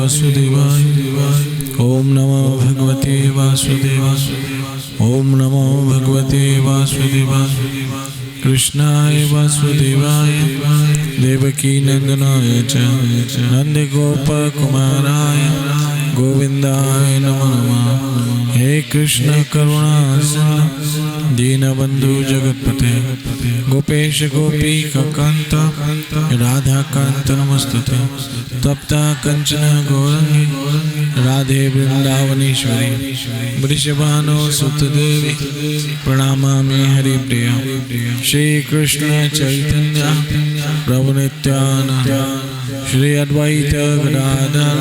वासुदेवाय। ओम नमो भगवते वासुदेवाय। ओम नमो भगवते वासुदेवाय। कृष्णाय वासुदेवाय देवकी नंदनाय च नंद गोप कुमाराय गोविंदाय नमो नमः। हे कृष्ण करुणा सिंधु दीनबंधु जगतपते गोपेश गोपी कांत राधा कांत नमस्तुते। तप्ता कंचन गौरंगी राधे वृंदावनेश्वरी वृषभानो सुतदेवी प्रणमामि हरिप्रिया। श्री कृष्ण चैतन्य प्रभु नित्यानंद श्री अद्वैत गदाधर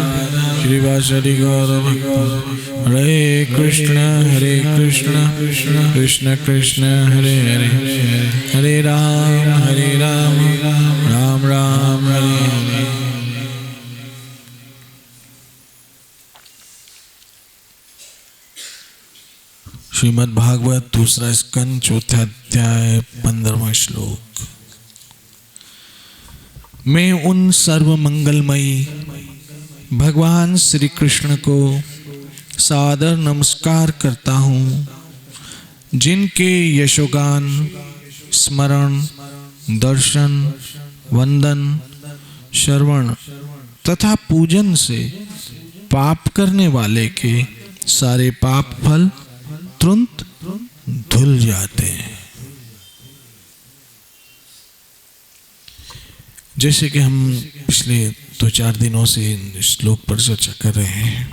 श्रीवासदि गौरभक्तवृंद। हरे कृष्ण कृष्ण कृष्ण हरे हरे हरे राम राम राम हरे हरे। श्रीमद् भागवत दूसरा स्कंद चौथा अध्याय 15वां श्लोक। मैं उन सर्व मंगलमयी भगवान श्री कृष्ण को सादर नमस्कार करता हूँ, जिनके यशोगान स्मरण दर्शन वंदन श्रवण तथा पूजन से पाप करने वाले के सारे पाप फल तुरंत धुल जाते हैं। जैसे कि हम पिछले 2-4 दिनों से श्लोक पर चर्चा कर रहे हैं,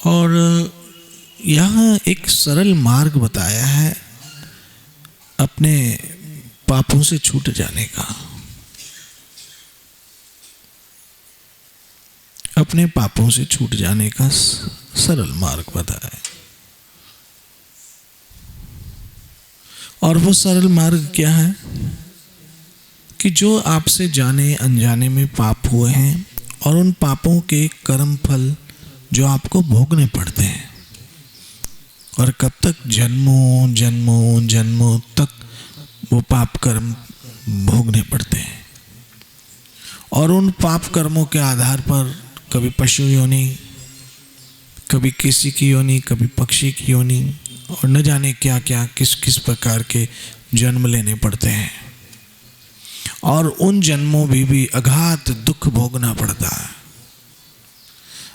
और यहाँ एक सरल मार्ग बताया है अपने पापों से छूट जाने का। अपने पापों से छूट जाने का सरल मार्ग बताया है। और वो सरल मार्ग क्या है कि जो आपसे जाने अनजाने में पाप हुए हैं और उन पापों के कर्म फल जो आपको भोगने पड़ते हैं, और कब तक जन्मों जन्मों जन्मों तक वो पाप कर्म भोगने पड़ते हैं। और उन पाप कर्मों के आधार पर कभी पशु योनि, कभी किसी की योनि, कभी पक्षी की योनि, और न जाने क्या क्या किस किस प्रकार के जन्म लेने पड़ते हैं। और उन जन्मों भी अगाध दुख भोगना पड़ता है।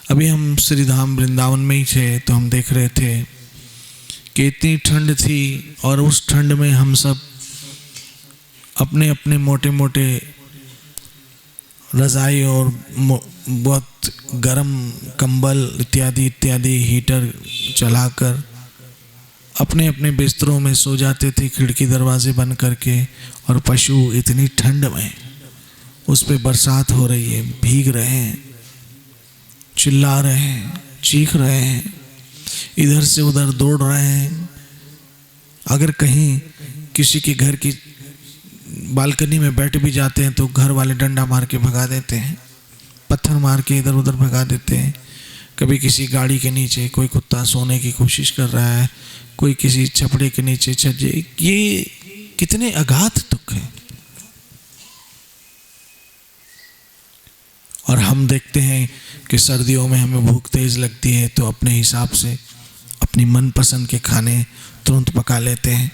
अभी हम श्री धाम वृंदावन में ही थे तो हम देख रहे थे कि इतनी ठंड थी, और उस ठंड में हम सब अपने अपने मोटे मोटे रज़ाई और बहुत गर्म कंबल इत्यादि इत्यादि हीटर चलाकर अपने अपने बिस्तरों में सो जाते थे, खिड़की दरवाजे बंद करके। और पशु इतनी ठंड में, उस पे बरसात हो रही है, भीग रहे हैं, चिल्ला रहे हैं, चीख रहे हैं, इधर से उधर दौड़ रहे हैं। अगर कहीं किसी के घर की बालकनी में बैठ भी जाते हैं तो घर वाले डंडा मार के भगा देते हैं, पत्थर मार के इधर उधर भगा देते हैं। कभी किसी गाड़ी के नीचे कोई कुत्ता सोने की कोशिश कर रहा है, कोई किसी छपड़े के नीचे छज्जे। ये कितने अगाध दुख हैं। और हम देखते हैं कि सर्दियों में हमें भूख तेज लगती है तो अपने हिसाब से अपनी मनपसंद के खाने तुरंत पका लेते हैं।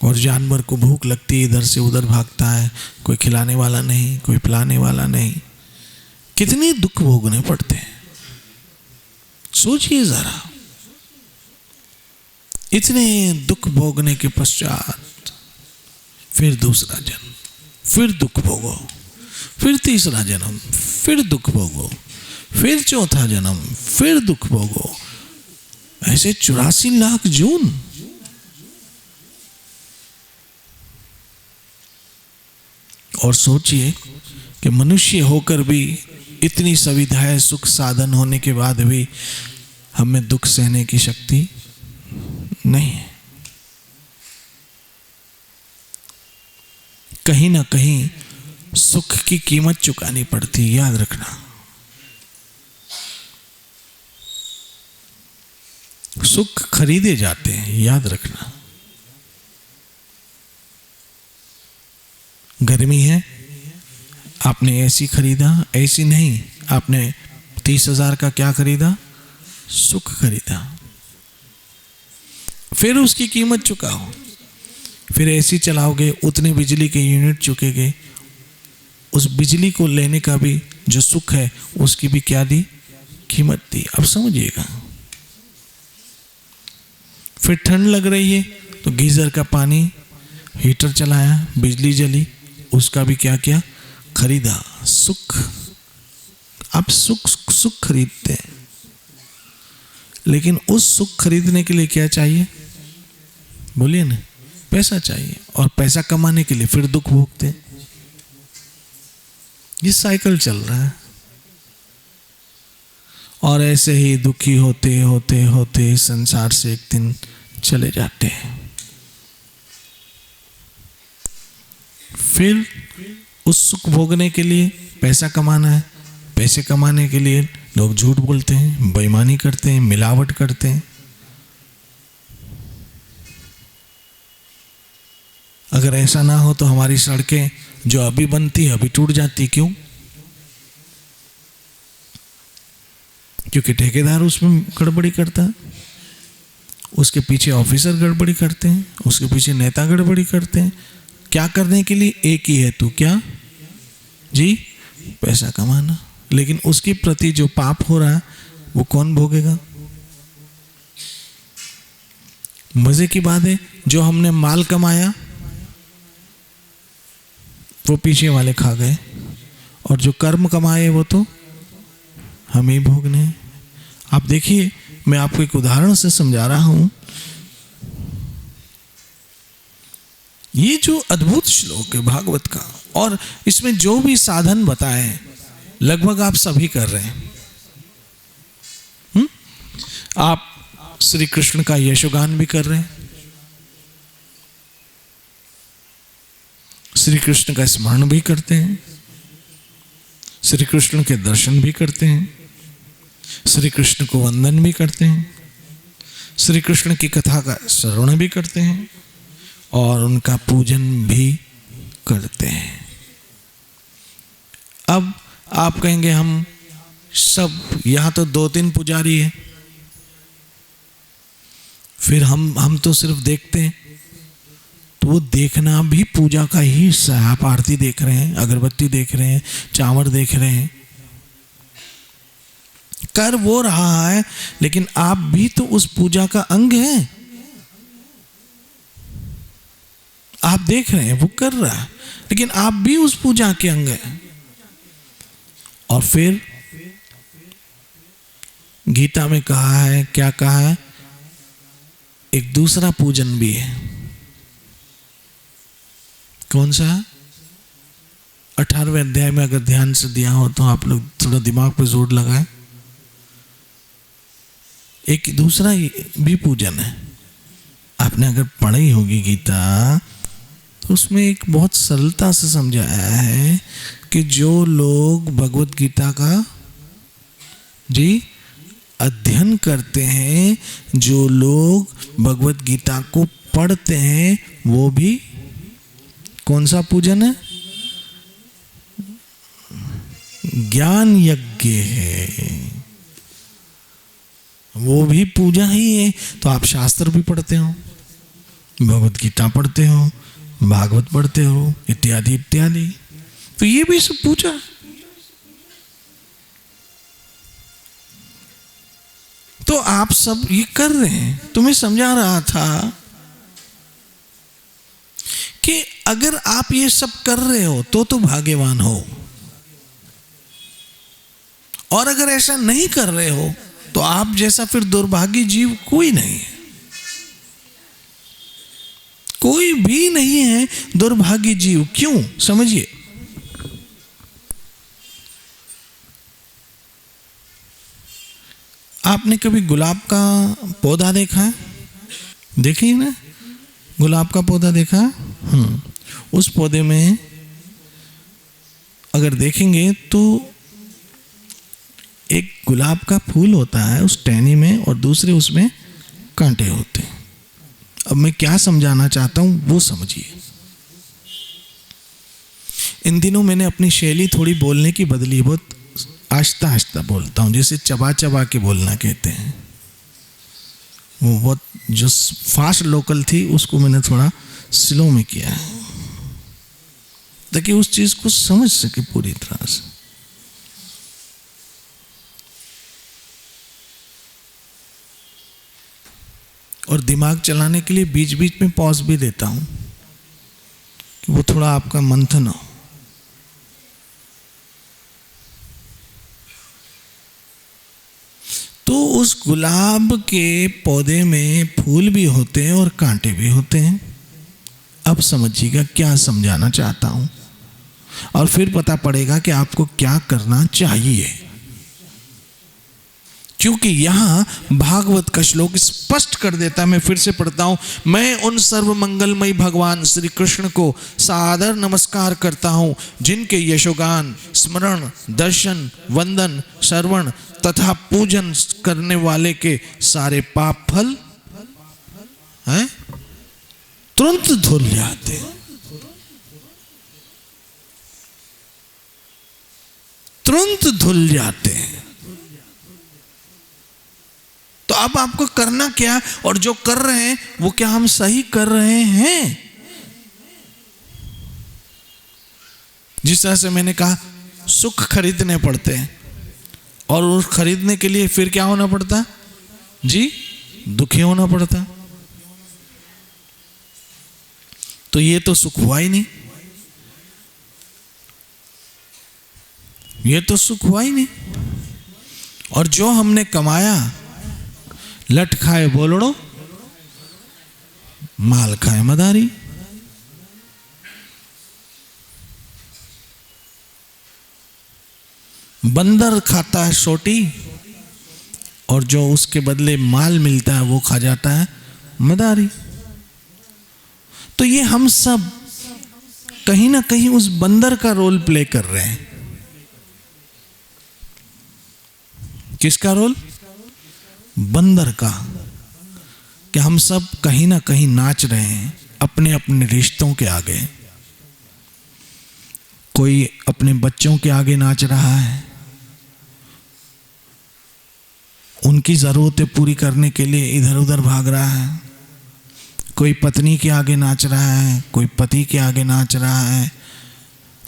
और जानवर को भूख लगती है, इधर से उधर भागता है, कोई खिलाने वाला नहीं, कोई पिलाने वाला नहीं। कितने दुख भोगने पड़ते हैं, सोचिए जरा। इतने दुख भोगने के पश्चात फिर दूसरा जन्म, फिर दुख भोगो, फिर तीसरा जन्म, फिर दुख भोगो, फिर चौथा जन्म, फिर दुख भोगो। ऐसे 84 लाख जून। और सोचिए कि मनुष्य होकर भी इतनी सुविधाएं सुख साधन होने के बाद भी हमें दुख सहने की शक्ति नहीं है। कहीं ना कहीं सुख की कीमत चुकानी पड़ती है, याद रखना। सुख खरीदे जाते हैं, याद रखना। गर्मी है, आपने एसी खरीदा, एसी नहीं, आपने 30,000 का क्या खरीदा? सुख खरीदा। फिर उसकी कीमत चुकाओ, फिर एसी चलाओगे, उतने बिजली के यूनिट चुकेंगे, उस बिजली को लेने का भी जो सुख है उसकी भी क्या दी? कीमत दी। अब समझिएगा। फिर ठंड लग रही है तो गीजर का पानी, हीटर चलाया, बिजली जली, उसका भी क्या किया? खरीदा। सुख। आप सुख खरीदते हैं, लेकिन उस सुख खरीदने के लिए क्या चाहिए? बोलिए ना, पैसा चाहिए, और पैसा कमाने के लिए फिर दुख भोगते हैं। ये साइकिल चल रहा है, और ऐसे ही दुखी होते होते होते संसार से एक दिन चले जाते हैं। फिर उस सुख भोगने के लिए पैसा कमाना है, पैसे कमाने के लिए लोग झूठ बोलते हैं, बेईमानी करते हैं, मिलावट करते हैं। अगर ऐसा ना हो तो हमारी सड़कें जो अभी बनती है अभी टूट जाती। क्यों? क्योंकि ठेकेदार उसमें गड़बड़ी करता है, उसके पीछे ऑफिसर गड़बड़ी करते हैं, उसके पीछे नेता गड़बड़ी करते हैं। क्या करने के लिए? एक ही है, तू क्या जी? पैसा कमाना। लेकिन उसके प्रति जो पाप हो रहा है वो कौन भोगेगा? मजे की बात है, जो हमने माल कमाया वो पीछे वाले खा गए, और जो कर्म कमाए वो तो हमें भोगने हैं। आप देखिए, मैं आपको एक उदाहरण से समझा रहा हूं। ये जो अद्भुत श्लोक है भागवत का, और इसमें जो भी साधन बताए लगभग आप सभी कर रहे हैं। आप श्री कृष्ण का यशोगान भी कर रहे हैं, श्री कृष्ण का स्मरण भी करते हैं, श्री कृष्ण के दर्शन भी करते हैं, श्री कृष्ण को वंदन भी करते हैं, श्री कृष्ण की कथा का श्रवण भी करते हैं, और उनका पूजन भी करते हैं। अब आप कहेंगे हम सब, यहां तो 2-3 पुजारी हैं, फिर हम तो सिर्फ देखते हैं। तो वो देखना भी पूजा का ही हिस्सा है। आप आरती देख रहे हैं, अगरबत्ती देख रहे हैं, चावड़ देख रहे हैं, कर वो रहा है, लेकिन आप भी तो उस पूजा का अंग हैं। आप देख रहे हैं वो कर रहा है, लेकिन आप भी उस पूजा के अंग हैं। और फिर गीता में कहा है, क्या कहा है? एक दूसरा पूजन भी है। कौन सा? 18वें अध्याय में अगर ध्यान से दिया हो तो आप लोग थोड़ा दिमाग पे जोर लगाएं। एक दूसरा भी पूजन है। आपने अगर पढ़ी होगी गीता तो उसमें एक बहुत सरलता से समझाया है कि जो लोग भगवत गीता का जी अध्ययन करते हैं, जो लोग भगवत गीता को पढ़ते हैं, वो भी कौन सा पूजन है? ज्ञान यज्ञ है, वो भी पूजा ही है। तो आप शास्त्र भी पढ़ते हो, भगवत गीता पढ़ते हो, भागवत पढ़ते हो, इत्यादि इत्यादि, तो ये भी सब पूजा है। तो आप सब ये कर रहे हैं। तुम्हें समझा रहा था कि अगर आप ये सब कर रहे हो तो भाग्यवान हो, और अगर ऐसा नहीं कर रहे हो तो आप जैसा फिर दुर्भागी जीव कोई नहीं है, कोई भी नहीं है दुर्भागी जीव। क्यों? समझिए, आपने कभी गुलाब का पौधा देखा है? देखिए ना, गुलाब का पौधा देखा है? उस पौधे में अगर देखेंगे तो एक गुलाब का फूल होता है उस टहनी में, और दूसरे उसमें कांटे होते हैं। अब मैं क्या समझाना चाहता हूं वो समझिए। इन दिनों मैंने अपनी शैली थोड़ी बोलने की बदली, बहुत आहिस्ता आहिस्ता बोलता हूँ, जैसे चबा चबा के बोलना कहते हैं। वो बहुत जो फास्ट लोकल थी उसको मैंने थोड़ा स्लो में किया है, ताकि उस चीज को समझ सके पूरी तरह से। और दिमाग चलाने के लिए बीच बीच में पॉज भी देता हूं कि वो थोड़ा आपका मंथन हो। तो उस गुलाब के पौधे में फूल भी होते हैं और कांटे भी होते हैं। अब समझिएगा क्या समझाना चाहता हूं, और फिर पता पड़ेगा कि आपको क्या करना चाहिए। क्योंकि यहां भागवत का श्लोक स्पष्ट कर देता है, मैं फिर से पढ़ता हूं। मैं उन सर्व मंगलमयी भगवान श्री कृष्ण को सादर नमस्कार करता हूं, जिनके यशोगान, स्मरण, दर्शन, वंदन, श्रवण तथा पूजन करने वाले के सारे पाप फल हैं तुरंत धुल जाते, तुरंत धुल जाते हैं। तो अब आपको करना क्या, और जो कर रहे हैं वो क्या हम सही कर रहे हैं? जिस तरह से मैंने कहा, सुख खरीदने पड़ते हैं, और उस खरीदने के लिए फिर क्या होना पड़ता जी? दुखी होना पड़ता। तो ये तो सुख हुआ ही नहीं, ये तो सुख हुआ ही नहीं। और जो हमने कमाया, लट खाए बोलड़ो, माल खाए मदारी। बंदर खाता है सोटी, और जो उसके बदले माल मिलता है वो खा जाता है मदारी। तो ये हम सब कहीं ना कहीं उस बंदर का रोल प्ले कर रहे हैं। किसका रोल? बंदर का। कि हम सब कहीं ना कहीं नाच रहे हैं अपने अपने रिश्तों के आगे। कोई अपने बच्चों के आगे नाच रहा है, उनकी जरूरतें पूरी करने के लिए इधर उधर भाग रहा है। कोई पत्नी के आगे नाच रहा है, कोई पति के आगे नाच रहा है,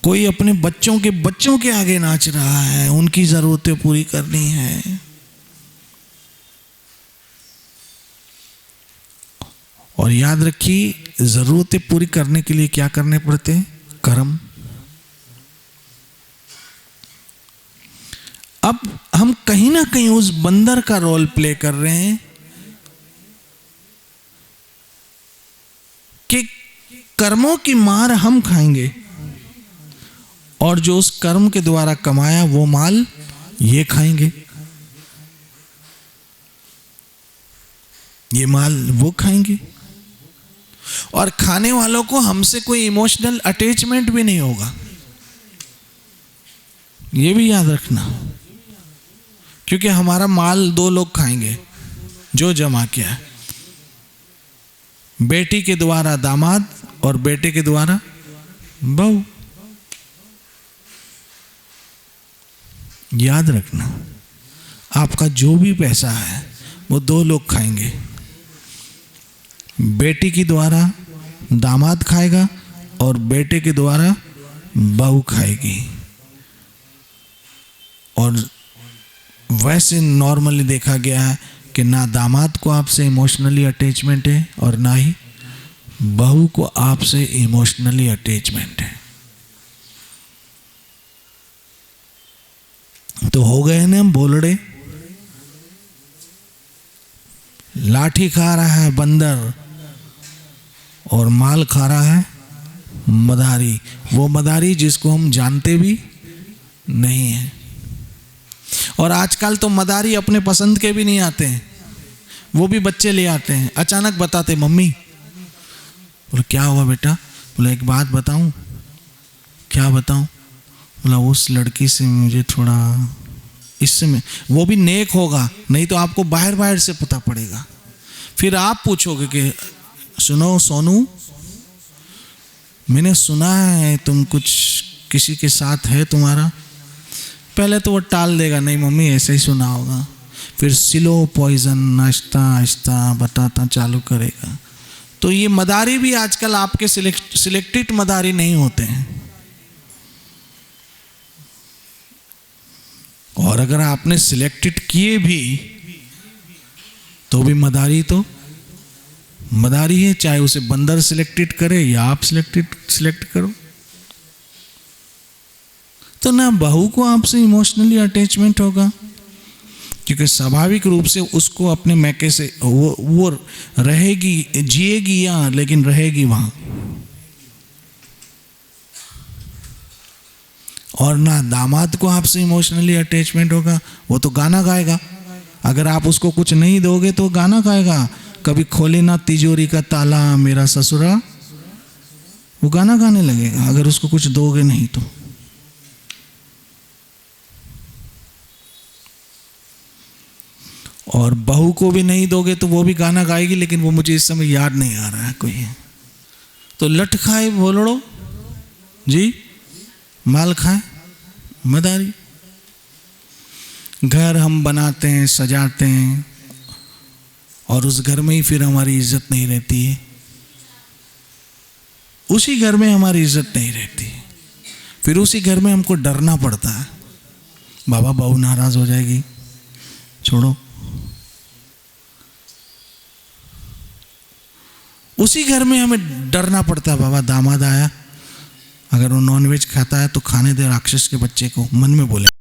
कोई अपने बच्चों के आगे नाच रहा है, उनकी जरूरतें पूरी करनी है। और याद रखिए, जरूरतें पूरी करने के लिए क्या करने पड़ते हैं? कर्म। अब हम कहीं ना कहीं उस बंदर का रोल प्ले कर रहे हैं कि कर्मों की मार हम खाएंगे, और जो उस कर्म के द्वारा कमाया वो माल ये खाएंगे, ये माल वो खाएंगे। और खाने वालों को हमसे कोई इमोशनल अटैचमेंट भी नहीं होगा, ये भी याद रखना। क्योंकि हमारा माल दो लोग खाएंगे जो जमा किया है, बेटी के द्वारा दामाद और बेटे के द्वारा बहू। याद रखना, आपका जो भी पैसा है वो दो लोग खाएंगे। बेटी के द्वारा दामाद खाएगा और बेटे के द्वारा बहू खाएगी। और वैसे नॉर्मली देखा गया है कि ना दामाद को आपसे इमोशनली अटैचमेंट है और ना ही बहू को आपसे इमोशनली अटैचमेंट है। तो हो गए ना बोलड़े। लाठी खा रहा है बंदर और माल खा रहा है मदारी। वो मदारी जिसको हम जानते भी नहीं है। और आजकल तो मदारी अपने पसंद के भी नहीं आते हैं, वो भी बच्चे ले आते हैं। अचानक बताते, मम्मी। बोले क्या हुआ बेटा? बोला एक बात बताऊं। क्या बताऊं? बोला उस लड़की से मुझे थोड़ा, इससे में, वो भी नेक होगा, नहीं तो आपको बाहर बाहर से पता पड़ेगा। फिर आप पूछोगे कि सुनो सोनू, मैंने सुना है तुम कुछ किसी के साथ है तुम्हारा, पहले तो वो टाल देगा, नहीं मम्मी ऐसे ही सुना होगा, फिर स्लो पॉइजन आहिस्ता आहिस्ता बताता चालू करेगा। तो ये मदारी भी आजकल आपके सिलेक्टेड मदारी नहीं होते हैं। और अगर आपने सिलेक्टेड किए भी तो भी मदारी तो मदारी है, चाहे उसे बंदर सिलेक्टेड करे या आप सिलेक्ट करो। तो ना बहू को आपसे इमोशनली अटैचमेंट होगा, क्योंकि स्वाभाविक रूप से उसको अपने मैके से वो रहेगी, जिएगी यहाँ लेकिन रहेगी वहाँ। और ना दामाद को आपसे इमोशनली अटैचमेंट होगा, वो तो गाना गाएगा। अगर आप उसको कुछ नहीं दोगे तो गाना गाएगा, कभी खोले ना तिजोरी का ताला मेरा ससुरा, वो गाना गाने लगेगा अगर उसको कुछ दोगे नहीं तो। और बहू को भी नहीं दोगे तो वो भी गाना गाएगी, लेकिन वो मुझे इस समय याद नहीं आ रहा है कोई। तो लट खाए भोलड़ो जी, माल खाए मदारी। घर हम बनाते हैं, सजाते हैं, और उस घर में ही फिर हमारी इज्जत नहीं रहती है, उसी घर में हमारी इज्जत नहीं रहती है, फिर उसी घर में हमको डरना पड़ता है, बाबा बहू नाराज हो जाएगी, छोड़ो। उसी घर में हमें डरना पड़ता है, बाबा दामाद आया, अगर वो नॉनवेज खाता है तो खाने दे राक्षस के बच्चे को, मन में बोले।